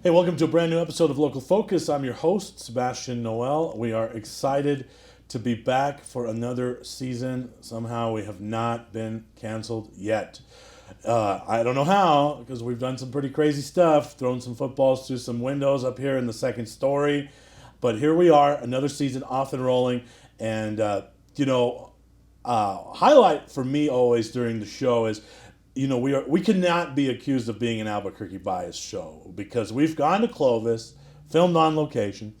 Hey, welcome to a brand new episode of Local Focus. I'm your host, Sebastian Noel. We are excited to be back for another season. Somehow we have not been canceled yet. I don't know how, because we've done some pretty crazy stuff, thrown some footballs through some windows up here in the second story. But here we are, another season off and rolling. And, highlight for me always during the show is, we cannot be accused of being an Albuquerque bias show because we've gone to Clovis, filmed on location.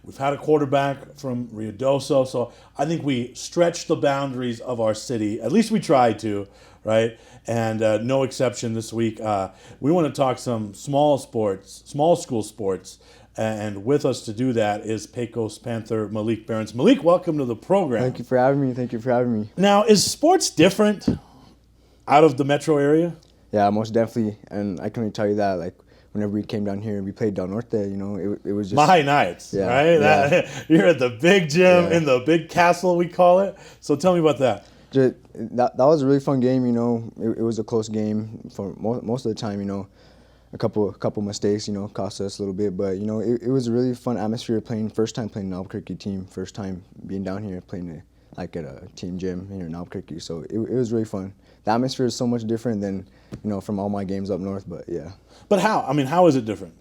We've had a quarterback from Ruidoso, so I think we stretched the boundaries of our city. At least we tried to, right? And no exception this week. We want to talk some small school sports. And with us to do that is Pecos Panther Malik Barrens. Malik, welcome to the program. Thank you for having me. Now, is sports different out of the metro area? Yeah, most definitely. And I can only tell you that, like, whenever we came down here and we played Del Norte, it was just... My nights, yeah, right? Yeah. You're at the big gym in the big castle, we call it. So tell me about that. That was a really fun game, It was a close game for most of the time, A couple mistakes, cost us a little bit. But, it was a really fun atmosphere first time playing an Albuquerque team, first time being down here playing at a team gym here in Albuquerque. So it was really fun. The atmosphere is so much different than, from all my games up north, but yeah. But how? I mean, how is it different?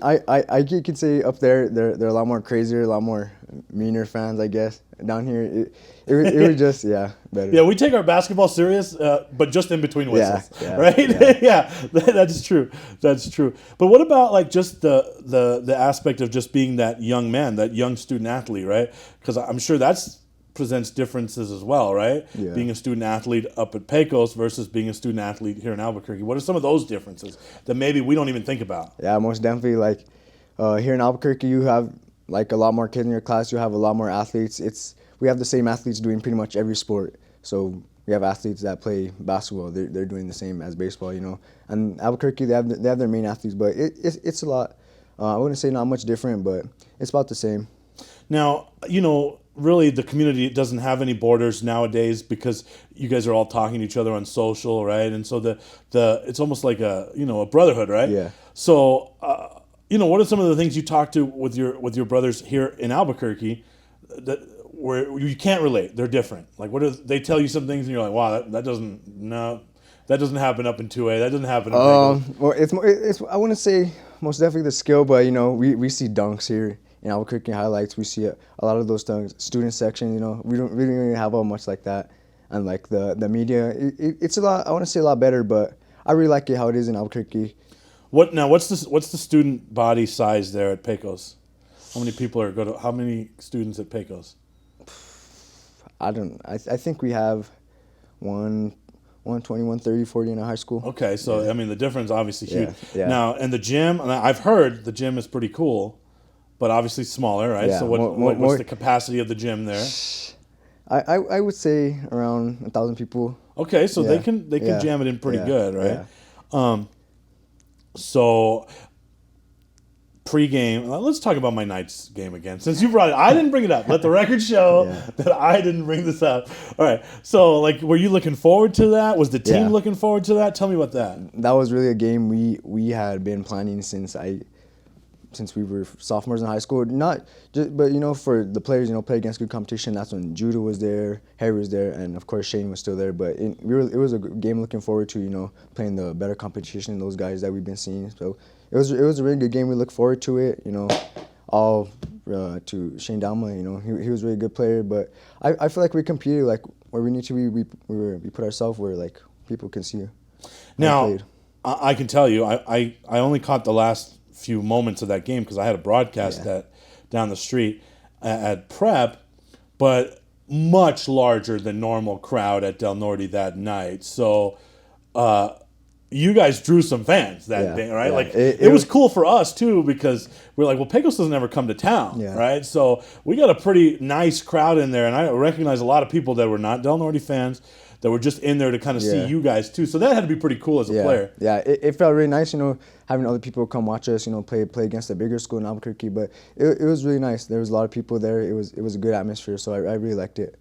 I could say up there, they're a lot more crazier, a lot more meaner fans, I guess. Down here, it was just, better. Yeah, we take our basketball serious, but just in between whistles, right? Yeah. That's true. That's true. But what about like just the aspect of just being that young man, that young student athlete, right? Because I'm sure presents differences as well, right? Yeah. Being a student athlete up at Pecos versus being a student athlete here in Albuquerque. What are some of those differences that maybe we don't even think about? Yeah, most definitely. Like here in Albuquerque, you have like a lot more kids in your class. You have a lot more athletes. We have the same athletes doing pretty much every sport. So we have athletes that play basketball. They're doing the same as baseball, And Albuquerque, they have their main athletes, but it's a lot. I wouldn't say not much different, but it's about the same. Now, really the community doesn't have any borders nowadays because you guys are all talking to each other on social, right? And so it's almost like a brotherhood, right? Yeah. So what are some of the things you talk to with your brothers here in Albuquerque where you can't relate? They're different. Like they tell you some things and you're like, wow, that doesn't happen up in 2A. That doesn't happen in Pecos. Well, it's I wouldn't say most definitely the skill, but we see dunks here. In Albuquerque highlights, we see a lot of those things. Student section, we don't really have much like that. And like the media, it's a lot. I want to say a lot better, but I really like it how it is in Albuquerque. What's the student body size there at Pecos? How many people how many students at Pecos? I think we have 120, 130, 40 in a high school. Okay, so yeah. I mean the difference obviously huge. Yeah. Now, and the gym, and I've heard the gym is pretty cool. But obviously smaller, right? Yeah, so what's the capacity of the gym there? I would say around 1,000 people. Okay, so they can jam it in pretty good, right? Yeah. So pre-game, let's talk about my Knights game again. Since you brought it, I didn't bring it up. Let the record show that I didn't bring this up. All right. So were you looking forward to that? Was the team looking forward to that? Tell me about that. That was really a game we had been planning since we were sophomores in high school. Not just, but for the players, play against good competition. That's when Judah was there, Harry was there, and of course Shane was still there. But it was a game looking forward to, playing the better competition, those guys that we've been seeing. So it was a really good game. We look forward to it. All to Shane Dalma. He was a really good player. But I feel like we competed like where we need to be. We put ourselves where like people can see. Now I can tell you, I only caught the last few moments of that game because I had a broadcast that down the street at Prep, but much larger than normal crowd at Del Norte that night. So you guys drew some fans that day, right? It was cool for us too because we're like, well, Pecos doesn't ever come to town, right? So we got a pretty nice crowd in there, and I recognize a lot of people that were not Del Norte fans that were just in there to kind of see you guys too. So that had to be pretty cool as a player. Yeah, it felt really nice, having other people come watch us, play against a bigger school in Albuquerque. But it was really nice. There was a lot of people there. It was a good atmosphere, so I really liked it.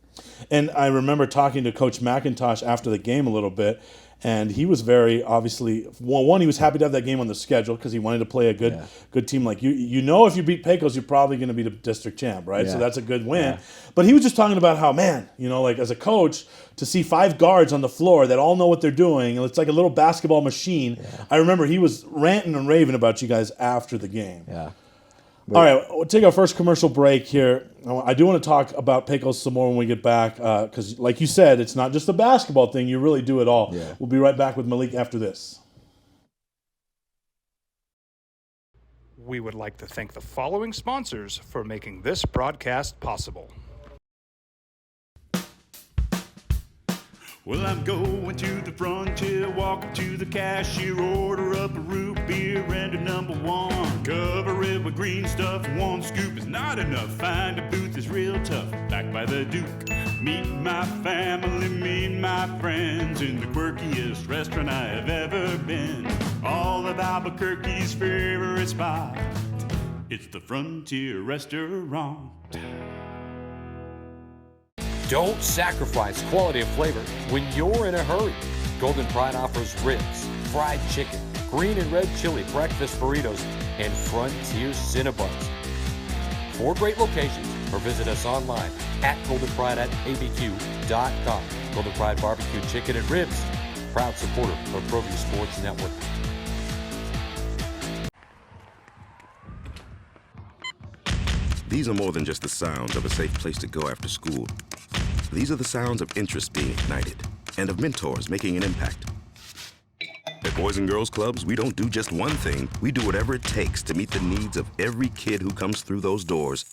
And I remember talking to Coach McIntosh after the game a little bit, And he was very obviously one. He was happy to have that game on the schedule because he wanted to play a good team like you. You know, if you beat Pecos, you're probably going to be the district champ, right? Yeah. So that's a good win. Yeah. But he was just talking about how, man, you know, like as a coach, to see 5 guards on the floor that all know what they're doing, and it's like a little basketball machine. Yeah. I remember he was ranting and raving about you guys after the game. Yeah. All right, we'll take our first commercial break here. I do want to talk about Pecos some more when we get back because, like you said, it's not just a basketball thing. You really do it all. Yeah. We'll be right back with Malik after this. We would like to thank the following sponsors for making this broadcast possible. Well, I'm going to the frontier, walk up to the cashier, order up a root beer and a number 1. Cover it with green stuff, 1 scoop is not enough. Find a booth is real tough, back by the Duke. Meet my family, meet my friends in the quirkiest restaurant I have ever been. All of Albuquerque's favorite spot, it's the Frontier Restaurant. Don't sacrifice quality of flavor when you're in a hurry. Golden Pride offers ribs, fried chicken, green and red chili breakfast burritos, and Frontier Cinnabons. 4 great locations, or visit us online at goldenpride@abq.com. Golden Pride Barbecue Chicken and Ribs, proud supporter of Proview Sports Network. These are more than just the sounds of a safe place to go after school. These are the sounds of interest being ignited and of mentors making an impact. At Boys and Girls Clubs, we don't do just one thing. We do whatever it takes to meet the needs of every kid who comes through those doors.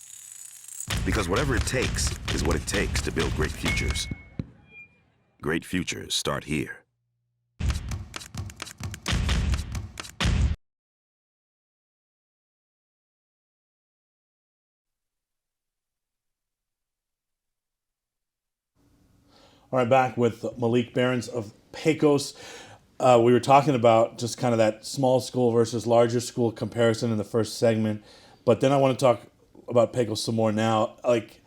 Because whatever it takes is what it takes to build great futures. Great futures start here. All right, back with Malik Barrens of Pecos. We were talking about just kind of that small school versus larger school comparison in the first segment, but then I want to talk about Pecos some more now. Like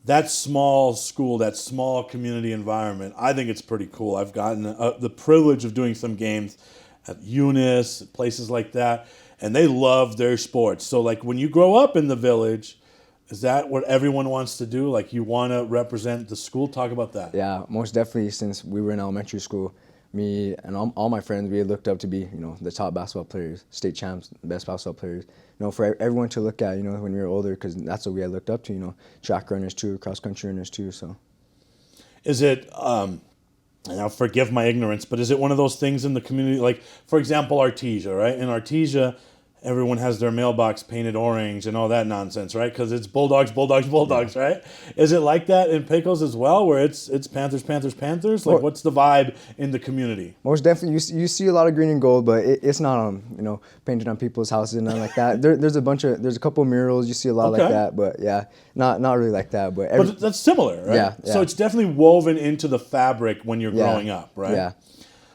that small school, that small community environment, I think it's pretty cool. I've gotten the privilege of doing some games at Eunice, places like that, and they love their sports. So like when you grow up in the village, is that what everyone wants to do? Like you want to represent the school? Talk about that. Yeah, most definitely. Since we were in elementary school, me and all my friends, we had looked up to be, the top basketball players, state champs, best basketball players. For everyone to look at, when we were older, because that's what we had looked up to. Track runners too, cross country runners too. So, is it? Now forgive my ignorance, but is it one of those things in the community? Like, for example, Artesia, right? In Artesia, everyone has their mailbox painted orange and all that nonsense, right? Because it's Bulldogs, right? Is it like that in Pecos as well, where it's Panthers? Like, what's the vibe in the community? Most definitely, you see a lot of green and gold, but it's not painted on people's houses and nothing like that. There's a couple of murals, you see a lot like that, but yeah, not really like that. But that's similar, right? Yeah. So it's definitely woven into the fabric when you're growing up, right? Yeah.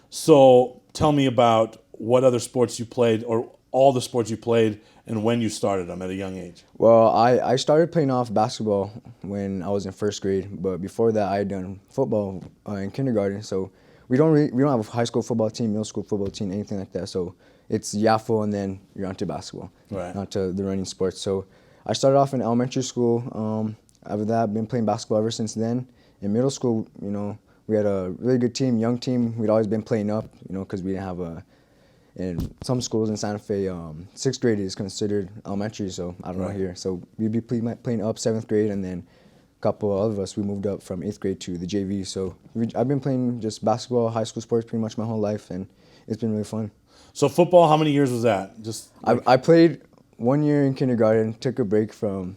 So tell me about what other sports you played, or all the sports you played, and when you started them at a young age. Well, I started playing off basketball when I was in first grade, but before that I had done football in kindergarten. So we don't have a high school football team, middle school football team, anything like that. So it's YAFO and then you're onto basketball, right? Onto the running sports. So I started off in elementary school. After that, I've been playing basketball ever since then. In middle school, we had a really good team, young team. We'd always been playing up, because we didn't have in some schools in Santa Fe, 6th grade is considered elementary, so I don't know here. So we'd be playing up 7th grade, and then a couple of us, we moved up from 8th grade to the JV. So I've been playing just basketball, high school sports pretty much my whole life, and it's been really fun. So football, how many years was that? I played 1 year in kindergarten, took a break from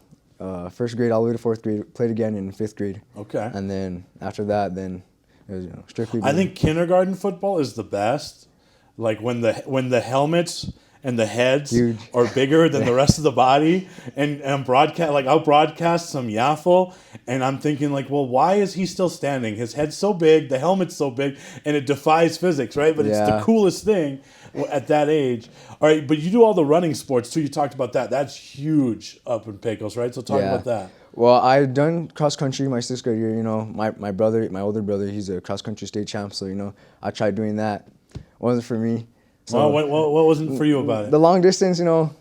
first grade all the way to 4th grade, played again in 5th grade. Okay. And then after that, then it was strictly. I think kindergarten football is the best. Like when the helmets and the heads Huge. are bigger than the rest of the body, and I'll broadcast some Yaffle, and I'm thinking like, well, why is he still standing? His head's so big, the helmet's so big, and it defies physics, right? But it's the coolest thing. at that age. All right, but you do all the running sports too. You talked about that. That's huge up in Pecos, right? So talk about that. Well, I've done cross country my 6th grade year. You know, my brother, my older brother, he's a cross country state champ. So, you know, I tried doing that. It wasn't for me. So what wasn't for you about it? The long distance, you know,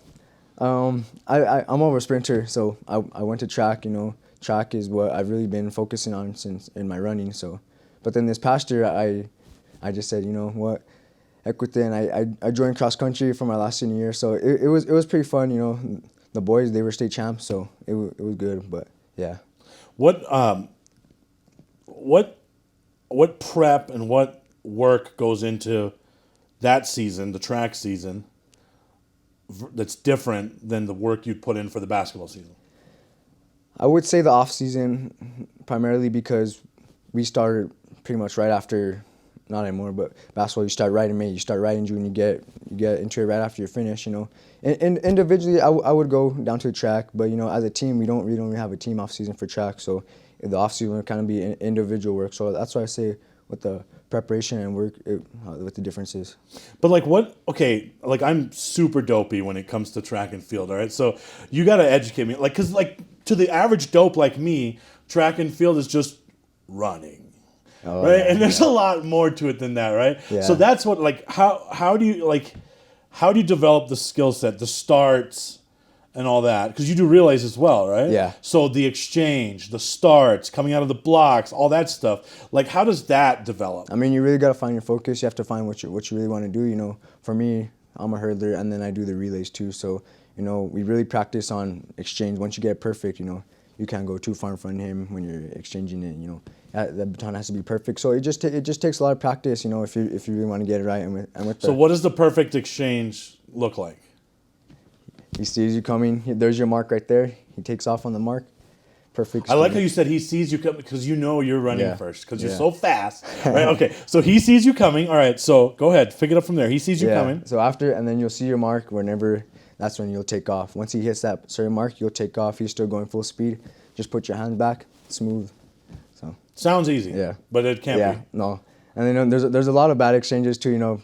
I'm more of a sprinter. So I went to track, you know. Track is what I've really been focusing on since in my running. So, but then this past year, I just said, you know what, heck with it. And I joined cross country for my last senior year. So it was pretty fun, you know. The boys, they were state champs, so it was good. But yeah. What prep and what work goes into that season, the track season, that's different than the work you'd put in for the basketball season? I would say the off season, primarily because we started pretty much right after, not anymore, but basketball, you start right in May, you start right in June, you get into it right after you finish, you know. And individually, I would go down to the track, but, you know, as a team, we don't really have a team off season for track, so the off season would kind of be individual work. So that's why I say with the preparation and work, what the difference is. But like I'm super dopey when it comes to track and field, all right? So you got to educate me, like, because like to the average dope like me, track and field is just running. Oh, right, yeah, and there's a lot more to it than that, right? Yeah. So that's what, like, how do you develop the skill set, the starts, and all that? Because you do relays as well, right? Yeah. So the exchange, the starts, coming out of the blocks, all that stuff. Like, how does that develop? I mean, you really got to find your focus. You have to find what you really want to do. You know, for me, I'm a hurdler, and then I do the relays too. So, you know, we really practice on exchange. Once you get it perfect, you know, you can't go too far in front of him when you're exchanging it. You know, the baton has to be perfect. So it just takes a lot of practice. You know, if you really want to get it right. So what does the perfect exchange look like? He sees you coming. There's your mark right there. He takes off on the mark. Perfect. I like how you said he sees you coming because you know you're running first because you're Yeah. so fast. Right? Okay. So he sees you coming. All right. So go ahead. Pick it up from there. He sees you coming. So and then you'll see your mark whenever. That's when you'll take off. Once he hits that certain mark, you'll take off. He's still going full speed. Just put your hands back. Smooth. So. Sounds easy. Yeah. But it can't Yeah. be. No. And then there's a lot of bad exchanges too. You know,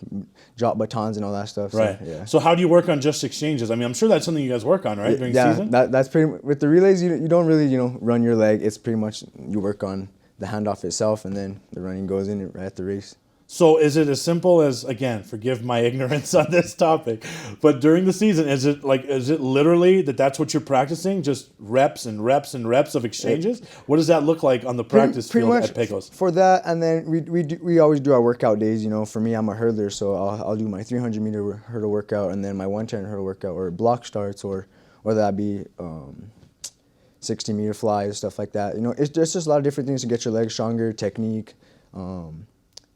drop batons and all that stuff. So, Right. yeah. So how do you work on just exchanges? I mean, I'm sure that's something you guys work on, right, during season? That's pretty. With the relays, you don't really run your leg. It's pretty much you work on the handoff itself, and then the running goes in right at the race. So is it as simple as, again, forgive my ignorance on this topic, but during the season, is it literally that's what you're practicing? Just reps and reps and reps of exchanges? What does that look like on the practice pretty field much at Pecos? For that, and then we always do our workout days. You know, for me, I'm a hurdler, so I'll do my 300 meter hurdle workout, and then my 110 hurdle workout, or block starts, or that be 60 meter flies, stuff like that. You know, it's just a lot of different things to get your legs stronger, technique.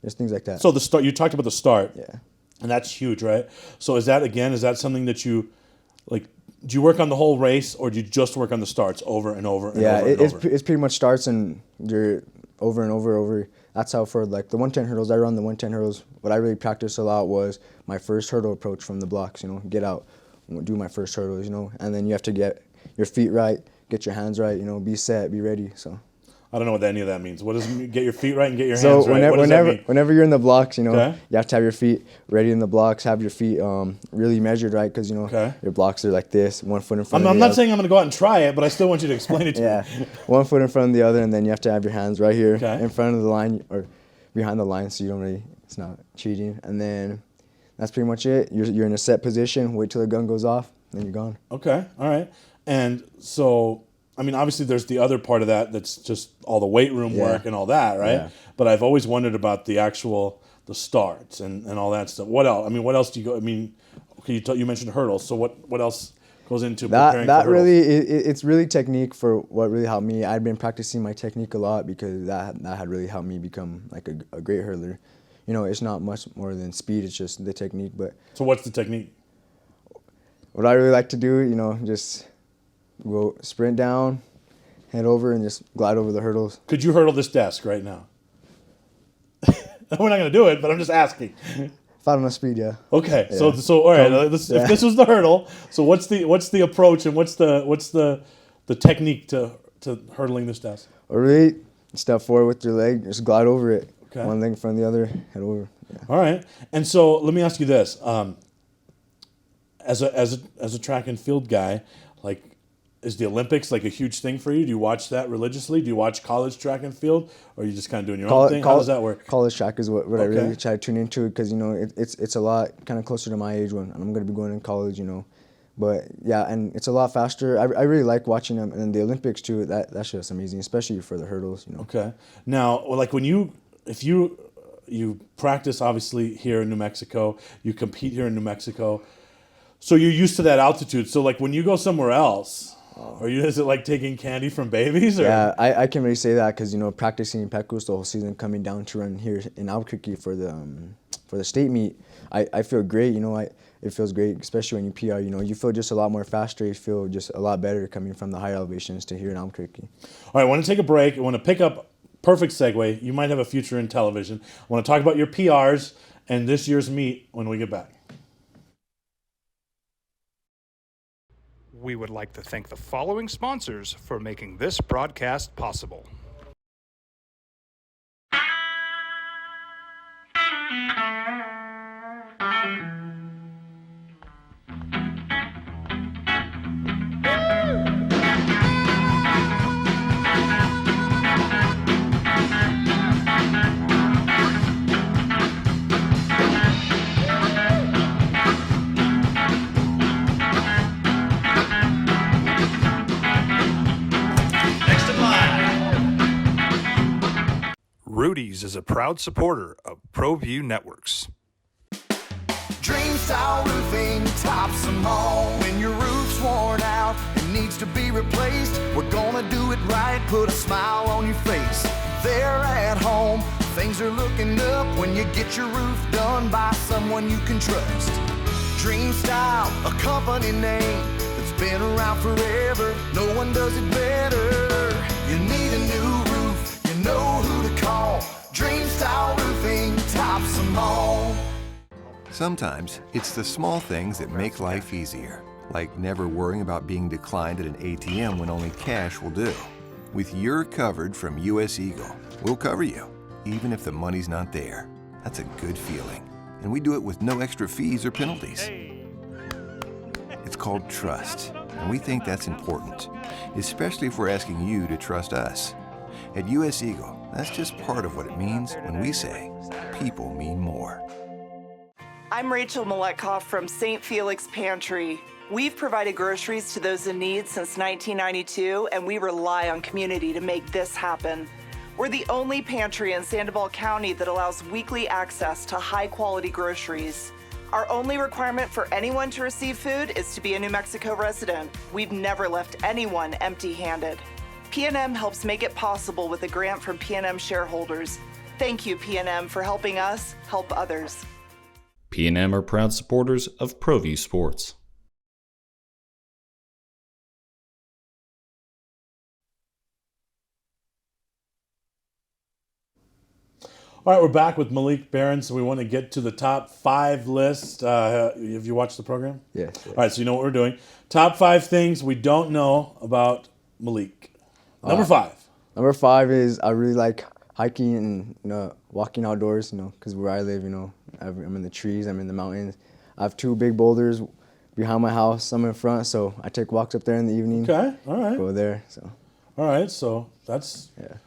Just things like that. So the start, you talked about the start. Yeah. And that's huge, right? So is that something that you, like, do you work on the whole race, or do you just work on the starts over and over and over and over? It's pretty much starts and you're over and over. That's how for like the 110 hurdles, I run the 110 hurdles. What I really practiced a lot was my first hurdle approach from the blocks, you know, get out, do my first hurdles, you know, and then you have to get your feet right, get your hands right, you know, be set, be ready, so. I don't know what any of that means. What does get your feet right and get your hands right? What does that mean? Whenever you're in the blocks, you know, Okay. you have to have your feet ready in the blocks, have your feet really measured right, because, you know, Okay. your blocks are like this, one foot in front of the I'm other. not saying I'm going to go out and try it, but I still want you to explain it to Yeah, me. one foot in front of the other, and then you have to have your hands right here Okay. in front of the line or behind the line, so you don't really, it's not cheating. And then that's pretty much it. You're in a set position, wait till the gun goes off, then you're gone. Okay, all right. And so, I mean, obviously there's the other part of that that's just all the weight room work and all that, right? Yeah. But I've always wondered about the starts and all that stuff. What else? I mean, what else do you go? I mean, okay, you mentioned hurdles. So what else goes into preparing That for hurdles? really it's really technique for what really helped me. I'd been practicing my technique a lot because that had really helped me become like a great hurdler. You know, it's not much more than speed. It's just the technique. But So what's the technique? what I really like to do, you know, just go sprint down, head over, and just glide over the hurdles. Could you hurdle this desk right now? We're not going to do it, but I'm just asking. If I don't know speed, yeah. Okay, Yeah. so all right. If this was the hurdle, so what's the approach and what's the technique to hurdling this desk? Or really step forward with your leg, just glide over it. Okay. One leg in front of the other, head over. All right. And so let me ask you this: as a track and field guy, like, is the Olympics like a huge thing for you? Do you watch that religiously? Do you watch college track and field, or are you just kind of doing your own thing? How does that work? College track is what I really try to tune into, because it's a lot kind of closer to my age when I'm going to be going to college. But yeah, and it's a lot faster. I really like watching them, and the Olympics too. That's just amazing, especially for the hurdles. Okay. Now, like if you practice obviously here in New Mexico, you compete here in New Mexico, so you're used to that altitude. So like when you go somewhere else, is it like taking candy from babies? Or? Yeah, I can really say that because practicing in Pecos the whole season, coming down to run here in Albuquerque for the state meet, I feel great. It feels great, especially when you PR. You feel just a lot more faster. You feel just a lot better coming from the higher elevations to here in Albuquerque. All right, I want to take a break. I want to pick up. Perfect segue. You might have a future in television. I want to talk about your PRs and this year's meet when we get back. We would like to thank the following sponsors for making this broadcast possible. Rudy's is a proud supporter of Proview Networks. Dream Style Roofing tops them all. When your roof's worn out and needs to be replaced, we're gonna do it right, put a smile on your face. There at home, things are looking up when you get your roof done by someone you can trust. Dream Style, a company name that's been around forever. No one does it better. You need a new roof, you know who to call. Dream Style Roofing tops them all. Sometimes it's the small things that make life easier, like never worrying about being declined at an ATM when only cash will do. With You're Covered from US Eagle, we'll cover you, even if the money's not there. That's a good feeling. And we do it with no extra fees or penalties. It's called trust, and we think that's important, especially if we're asking you to trust us. At US Eagle, that's just part of what it means when we say people mean more. I'm Rachel Malik from St. Felix Pantry. We've provided groceries to those in need since 1992, and we rely on community to make this happen. We're the only pantry in Sandoval County that allows weekly access to high-quality groceries. Our only requirement for anyone to receive food is to be a New Mexico resident. We've never left anyone empty-handed. PNM helps make it possible with a grant from PNM shareholders. Thank you, PNM, for helping us help others. PNM are proud supporters of Proview Sports. All right, we're back with Malik Barrens. So we want to get to the top 5 list. Have you watched the program? Yes. All right, so you know what we're doing. Top 5 things we don't know about Malik. Number 5. Number 5 is I really like hiking and walking outdoors. Because where I live, I'm in the trees, I'm in the mountains. I have 2 big boulders behind my house, some in front, so I take walks up there in the evening. Okay, all right. Go there. So. All right, so that's. Yeah.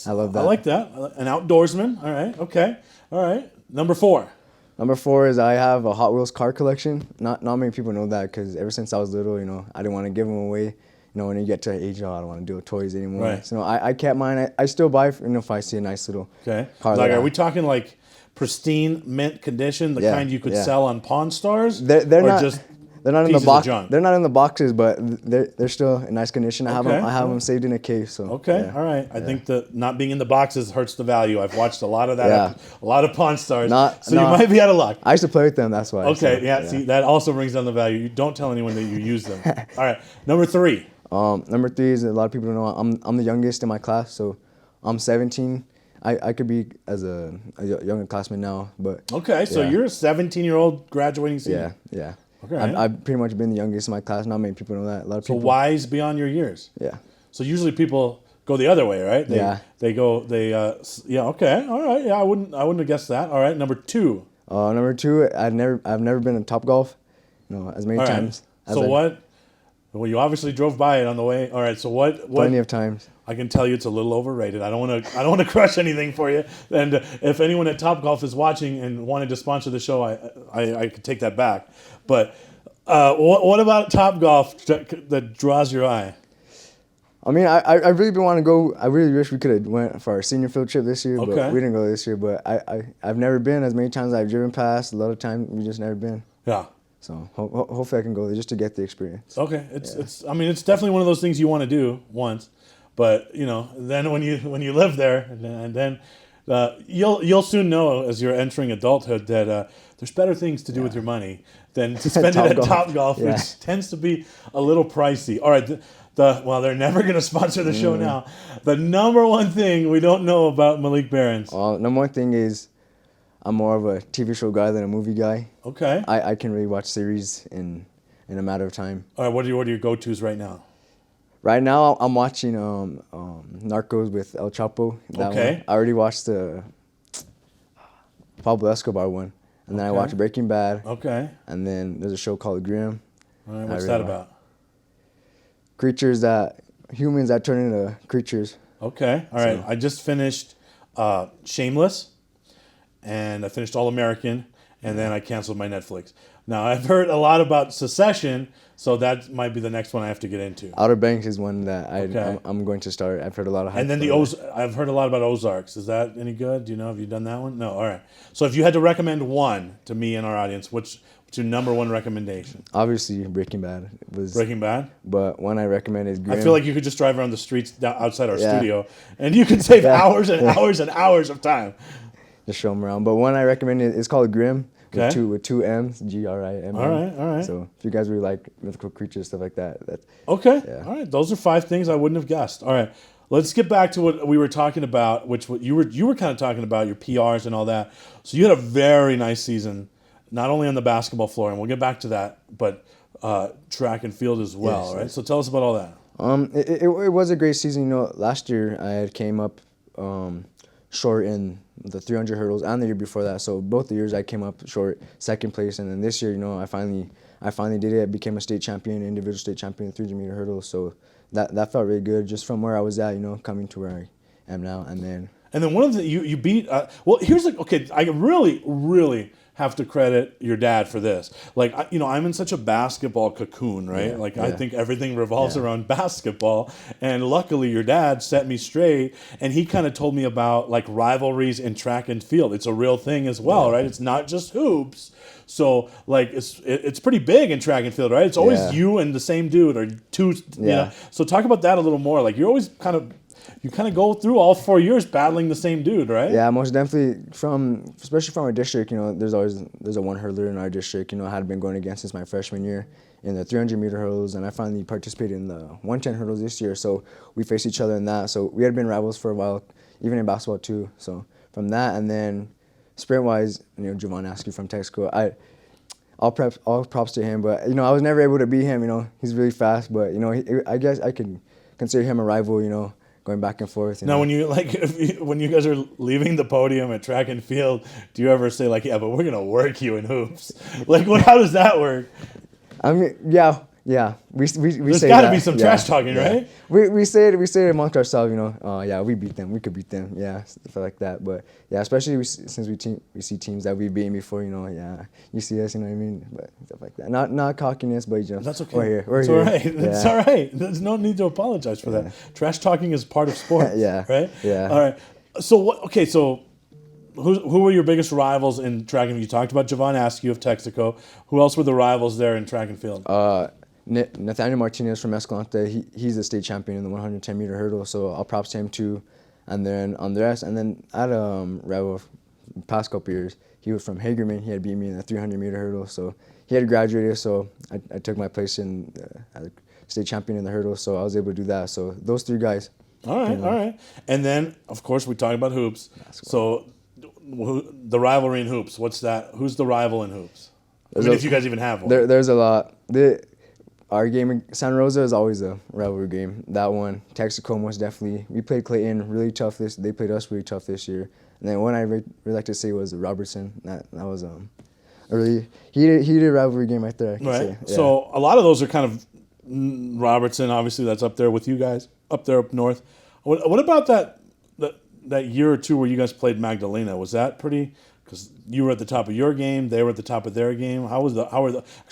I love that. I like that. An outdoorsman. All right. Okay. All right. Number 4. Number 4 is I have a Hot Wheels car collection. Not many people know that because ever since I was little, I didn't want to give them away. When you get to an age, I don't want to deal with toys anymore. Right. So I kept mine. I still buy if I see a nice little car. Like, are we talking like pristine mint condition, the kind you could sell on Pawn Stars? They're not. They're not in the box. Junk? They're not in the boxes, but they're still in nice condition. I have them saved in a case. So all right. I think that not being in the boxes hurts the value. I've watched a lot of that. A lot of Pawn Stars. You might be out of luck. I used to play with them. That's why. Okay. See, that also brings down the value. You don't tell anyone that you use them. All right. Number 3. Number 3 is a lot of people don't know. I'm the youngest in my class, so I'm 17. I could be as a younger classman now, but okay. So you're a 17-year-old graduating senior. Yeah. Okay. I've pretty much been the youngest in my class. Not many people know that. A lot of people. So wise beyond your years. Yeah. So usually people go the other way, right? Yeah. They go. Yeah. Okay. All right. Yeah. I wouldn't have guessed that. All right. Number 2. Number 2, I've never been to Topgolf, as many All right. times. So what? Well, you obviously drove by it on the way. All right. So what? Plenty of times. I can tell you it's a little overrated. I don't want to crush anything for you. And if anyone at Topgolf is watching and wanted to sponsor the show, I could take that back. But what about Topgolf that draws your eye? I mean, I really want to go. I really wish we could have went for our senior field trip this year, Okay. but we didn't go this year. But I've never been. As many times I've driven past, a lot of times we just never been. Yeah. So hopefully I can go there just to get the experience. Okay. It's definitely one of those things you want to do once, but then when you live there, and then you'll soon know as you're entering adulthood that there's better things to do with your money than to spend it at Topgolf, which tends to be a little pricey. All right. Well, they're never going to sponsor the show now. The number one thing we don't know about Malik Barrens. Number one thing is I'm more of a TV show guy than a movie guy. Okay. I can really watch series in a matter of time. All right. What are your go-tos right now? Right now, I'm watching Narcos with El Chapo. That Okay. one. I already watched the Pablo Escobar one. And then I watched Breaking Bad. Okay. And then there's a show called Grimm. All right. What's that about? Humans that turn into creatures. Okay. All right. I just finished Shameless, and I finished All American, and then I canceled my Netflix. Now, I've heard a lot about Secession, so that might be the next one I have to get into. Outer Banks is one that I'm going to start. I've heard a lot of hype. And then I've heard a lot about Ozarks. Is that any good? Do you know? Have you done that one? No. All right. So if you had to recommend one to me and our audience, what's your number one recommendation? Obviously, Breaking Bad. Breaking Bad? But one I recommend is Grimm. I feel like you could just drive around the streets outside our studio, and you could save hours and hours and hours of time. Just show them around. But one I recommend is called Grimm. Okay. With two M's, Grimm. All right. So if you guys really like mythical creatures, stuff like that. Okay. Yeah. All right. Those are 5 things I wouldn't have guessed. All right. Let's get back to what we were talking about, which you were kind of talking about, your PRs and all that. So you had a very nice season, not only on the basketball floor, and we'll get back to that, but track and field as well, yes, right? yes. So tell us about all that. It was a great season. Last year I had came up short in the 300 hurdles, and the year before that. So both the years I came up short, second place, and then this year, I finally did it. I became a state champion, individual state champion in 300-meter hurdles. So that felt really good, just from where I was at, coming to where I am now, and then one of the you beat. Here's I really have to credit your dad for this. Like, I'm in such a basketball cocoon, right? Yeah, I think everything revolves around basketball. And luckily your dad set me straight, and he kind of told me about like rivalries in track and field. It's a real thing as well, right? It's not just hoops. So like it's pretty big in track and field, right? It's always you and the same dude or two. So talk about that a little more. Like, you're always kind of go through all 4 years battling the same dude, right? Yeah, most definitely. Especially from our district, there's a one hurdler in our district. I had been going against since my freshman year in the 300-meter hurdles, and I finally participated in the 110 hurdles this year. So we faced each other in that. So we had been rivals for a while, even in basketball too. So from that, and then sprint-wise, Javon Askew from Texaco, all props to him. But I was never able to beat him. He's really fast, but I guess I could consider him a rival. Going back and forth. Now, when you guys are leaving the podium at track and field, do you ever say like, "Yeah, but we're gonna work you in hoops"? Like, how does that work? I mean, yeah. We There's say got to be some trash talking, right? We say it amongst ourselves. We beat them. We could beat them. Yeah, stuff like that. But yeah, especially since we see teams that we've beaten before. You see us. You know what I mean? But stuff like that. Not cockiness, but that's okay. We're here. All right. It's all right. There's no need to apologize for that. Trash talking is part of sports. Yeah. Right. Yeah. All right. So what? Okay. So who were your biggest rivals in track and field? You talked about Javon Askew of Texaco. Who else were the rivals there in track and field? Nathaniel Martinez from Escalante, he's a state champion in the 110-meter hurdle, so I'll props to him too. And then Andres, and then I had a rival past couple years. He was from Hagerman. He had beat me in the 300-meter hurdle, so he had graduated. So I took my place in as a state champion in the hurdle, so I was able to do that. So those 3 guys. All right. And then, of course, we talk about hoops. So the rivalry in hoops. What's that? Who's the rival in hoops? If you guys even have one. There's a lot. our game in Santa Rosa is always a rivalry game. That one, Texaco most definitely. We played Clayton really tough they played us really tough this year. And then one I really like to say was Robertson. That was a really heated rivalry game right there, I can say. Yeah. So a lot of those are kind of Robertson, obviously that's up there with you guys, up there up north. What about that year or two where you guys played Magdalena? Was that pretty? Because you were at the top of your game, they were at the top of their game. Actually,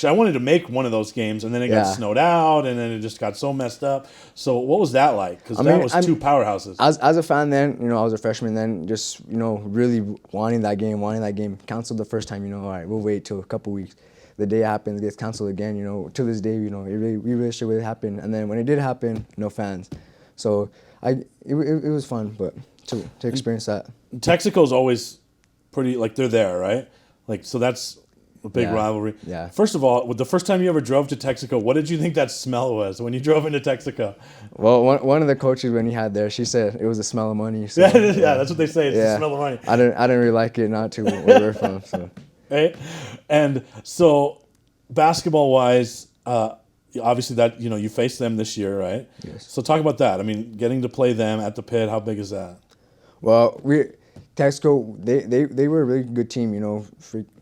I wanted to make one of those games, and then it got snowed out, and then it just got so messed up. So what was that like? Because that was two powerhouses. As a fan then, I was a freshman then, just, really wanting that game. Canceled the first time, all right, we'll wait till a couple weeks. The day it happens, it gets canceled again, to this day, we really sure it happened. And then when it did happen, no fans. So it was fun, but to experience that. Texaco's always pretty, like, they're there, right? Like, so that's a big rivalry. Yeah. First of all, the first time you ever drove to Texaco, what did you think that smell was when you drove into Texaco? Well, one of the coaches when he had there, she said it was the smell of money. So, yeah, that's what they say. It's the smell of money. I didn't really like it, not to where we're from. So. Right? And so, basketball-wise, obviously that you faced them this year, right? Yes. So talk about that. I mean, getting to play them at the Pit, how big is that? Well, Texaco, they were a really good team.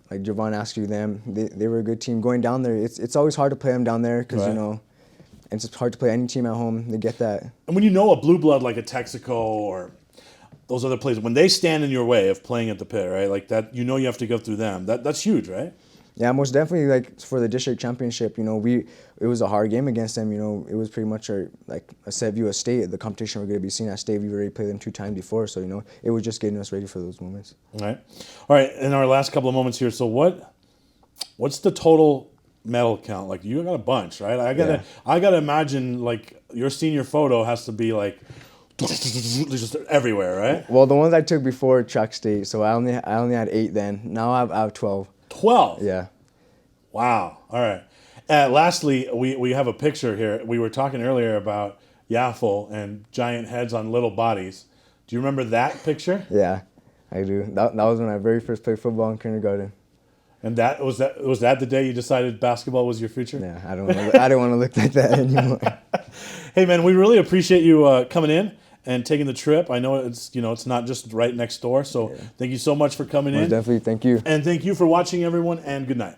Like Javon asked you them, they were a good team. Going down there, it's always hard to play them down there because it's hard to play any team at home. They get that. And when a blue blood like a Texaco or those other places, when they stand in your way of playing at the Pit, right? Like that, you have to go through them. That's huge, right? Yeah, most definitely. Like for the district championship, it was a hard game against them. It was pretty much a set view of state. The competition we're going to be seeing at state. We've already played them 2 times before, so it was just getting us ready for those moments. All right. In our last couple of moments here, so what's the total medal count? Like you got a bunch, right? I gotta imagine like your senior photo has to be like just everywhere, right? Well, the ones I took before track state, so I only had 8 then. Now I have 12. 12? Yeah. Wow. All right. Lastly, we have a picture here. We were talking earlier about Yaffle and giant heads on little bodies. Do you remember that picture? Yeah, I do. That was when I very first played football in kindergarten. And was that the day you decided basketball was your future? Yeah, I don't want to look like that anymore. Hey man, we really appreciate you coming in and taking the trip. I know it's not just right next door, so thank you so much for coming in. Definitely, thank you. And thank you for watching, everyone, and good night.